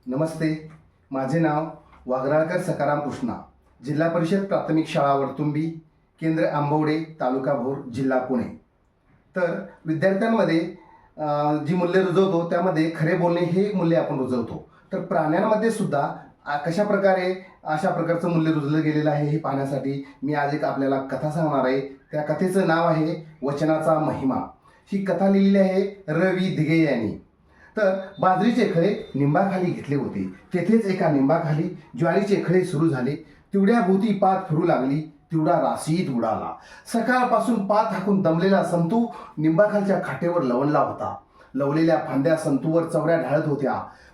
नमस्ते. माझे नाव वाघराळकर सकाराम कृष्णा, जिल्हा परिषद प्राथमिक शाळा वर्तुंबी, केंद्र आंबवडे, तालुका भोर, जिल्हा पुणे. तर विद्यार्थ्यांमध्ये जी मूल्य रुजवतो त्यामध्ये खरे बोलणे हे एक मूल्य आपण रुजवतो. तर प्राण्यांमध्ये सुद्धा कशा प्रकारे अशा प्रकारचं मूल्य रुजलं गेलेलं आहे हे पाहण्यासाठी मी आज एक आपल्याला कथा सांगणार आहे. त्या कथेचं नाव आहे वचनाचा महिमा. ही कथा लिहिलेली आहे रवी दिघे यांनी. तर बाजरीचे खळे निंबाखाली घेतले होते. तेथेच एका निंबाखाली ज्वारीचे खळे सुरू झाले. तेवढ्या भोवती पात फिरू लागली, तेवढा राशीत उडाला. सकाळपासून पात हाकून दमलेला संतू निंबाखालच्या खाटेवर लवणला होता. लवलेल्या फांद्या संतूवर चवऱ्या ढाळत होत्या.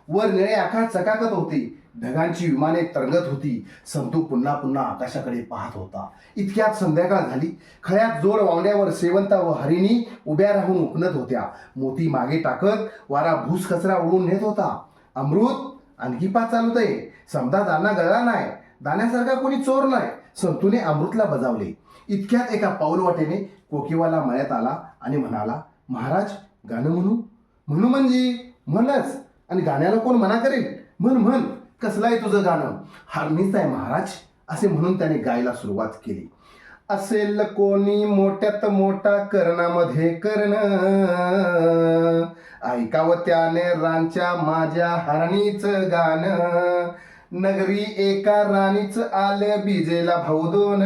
वर निळे आकाश चकाकत होते. ढगांची विमाने तरंगत होती. संतू पुन्हा पुन्हा आकाशाकडे पाहत होता. इतक्यात संध्याकाळ झाली. खळ्यात जोड वावण्यावर शेवंता व हरिणी उभ्या राहून उपनत होत्या. मोती मागे टाकत वारा भूस कचरा उडून नेत होता. अमृत आणखी पाच चालूत आहे. समजा दाना गळला नाही, दाण्यासारखा कोणी चोर नाही. संतूने अमृतला बजावले. इतक्यात एका पाऊलवाटेने कोकीवाला मळ्यात आला आणि म्हणाला, महाराज गाणं म्हणू? म्हणू म्हणजे म्हणच, आणि गाण्याला कोण मना करेल? म्हण म्हण, कसलं आहे तुझं गाणं? हार्नीच आहे महाराज, असे म्हणून त्याने गायला सुरुवात केली. असेल कोणी मोठ्यात मोठा कर्णामध्ये कर्ण, ऐकावं त्याने रांच्या माझ्या हारणीचं गाणं. नगरी एका राणीचं आलं बिजेला भाऊ दोन,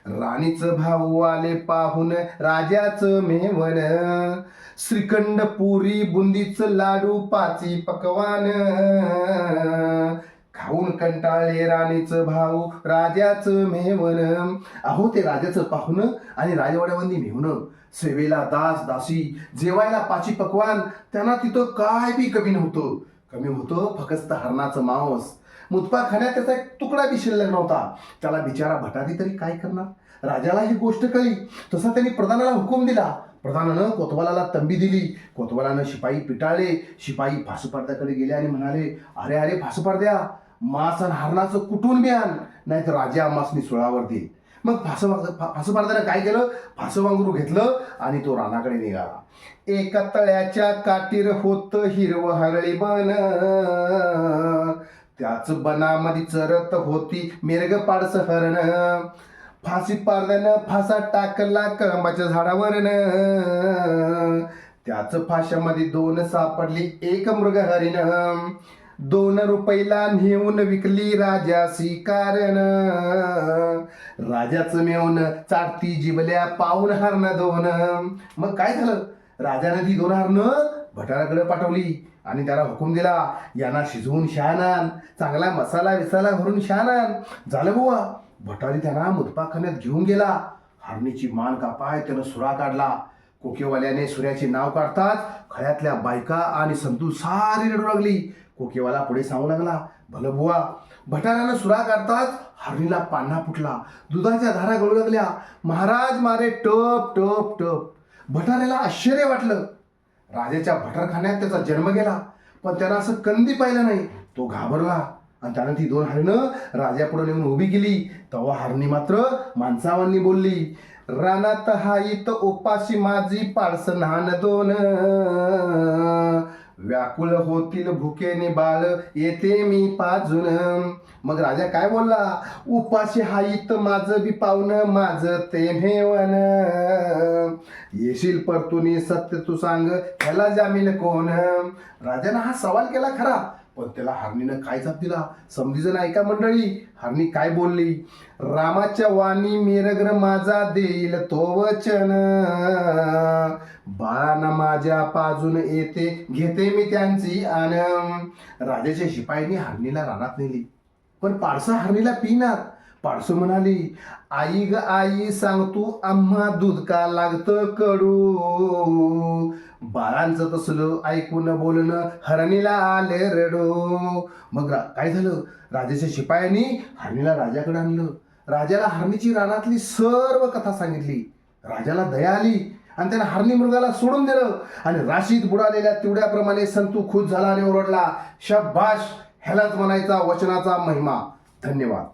राणीचं भाऊ आले पाहून राजाचं मेवन. श्रीखंड पुरी बुंदीचं लाडू पाची पकवान, खाऊन कंटाळले राणीचं भाऊ राजाचं मेवन. अहो ते राजाचं पाहुणं आणि राजवाड्यावंदी मेहून, सेवेला दास दासी, जेवायला पाची पकवान. त्यांना तिथं काय बी कमी नव्हतं. कमी होतं फक्त हरणाचं मांस. मुतपा खाण्यात त्याचा एक तुकडा बी शिल्लक नव्हता. त्याला बिचारा भटारी तरी काय करणार? राजाला ही गोष्ट कळली. तसा त्यांनी प्रधानाला हुकूम दिला. प्रधानानं कोतवालाला तंबी दिली. कोतवालानं शिपाई पिटाळले. शिपाई फासुपारद्याकडे गेले आणि म्हणाले, अरे अरे फासुपारद्या, मांस आणि हरणाचं कुठून बी आण, नाही तर राजा मासनी सुळावर देईल. मग फासुपारद्यानं काय केलं? फासवांगरू घेतलं आणि तो रानाकडे निघाला. एका तळ्याच्या काठीर होत हिरवं हरळी बन, त्याच बनामध्ये चरत होती मिरग पाडस हरण. फाशी पारद्यानं फासा टाकला कळंबाच्या झाडावरन, त्याच फाशामध्ये दोन सापडली एक मृग हरिण. 2 रुपयाला नेऊन विकली राजासी कारण, राजाचं मेवून चाटती जिबल्या पाहून हरण दोन. मग काय झालं? राजाने ती 2 हरणं भटाराकडे पाठवली आणि त्याला हुकूम दिला, यांना शिजवून शान आण, चांगला मसाला विसाला भरून शान आण. झालं बुवा. भटारी त्यांना मुतपाखान्यात घेऊन गेला. हरणीची मान कापाय त्यानं सुरा काढला. कोकेवाल्याने सुऱ्याचे नाव काढताच खळ्यातल्या बायका आणि संतू सारी रडू लागली. कोकेवाला पुढे सांगू लागला, भलं बुवा. भटाऱ्यानं सुरा काढताच हरणीला पान्हा फुटला. दुधाच्या धारा गळू लागल्या. महाराज मारे टप टप टप. भटाऱ्याला आश्चर्य वाटलं. राजाच्या भटारखान्यात त्याचा जन्म गेला, पण त्यानं असं कधी पाहिलं नाही. तो घाबरला आणि त्यानं ती 2 हरणं राजापुढे नेऊन उभी केली. तेव्हा हरणी मात्र माणसावांनी बोलली, रानात हाईत उपाशी माझी पाडस लहान 2, व्याकुळ होतील भुकेने बाळ येते मी पाजून. मग राजा काय बोलला? उपाशी हाईत माझं बी पाहुणं माझं ते मेवन, येशील परतुनी सत्य तू सांग ह्याला जामीन कोण. राजानं हा सवाल केला खरा, पण त्याला हरणीनं काय जाप दिला? समधीजण ऐका मंडळी. हरणी काय बोलली? रामाच्या वाणी मिरग्र माझा देईल तो वचन, बाळांना माझ्या पाजून येते घेते मी त्यांची आन. राजाच्या शिपाईने हरणीला रानात नेली, पण पाडसा हरणीला पिणार. पाडसं म्हणाली, आई ग आई सांग तू आम्हा दूध का लागतं कडू. बाळांचं तसलं ऐकून बोलणं हरणीला आले रडू. मग काय झालं? राजाच्या शिपायांनी हरणीला राजाकडे आणलं. राजाला हरणीची रानातली सर्व कथा सांगितली. राजाला दया आली आणि त्यानं हरणी मृगाला सोडून दिलं आणि राशीत बुडालेल्या तेवढ्याप्रमाणे संतू खुश झाला आणि ओरडला, शाबाश, ह्यालाच म्हणायचा वचनाचा महिमा. धन्यवाद.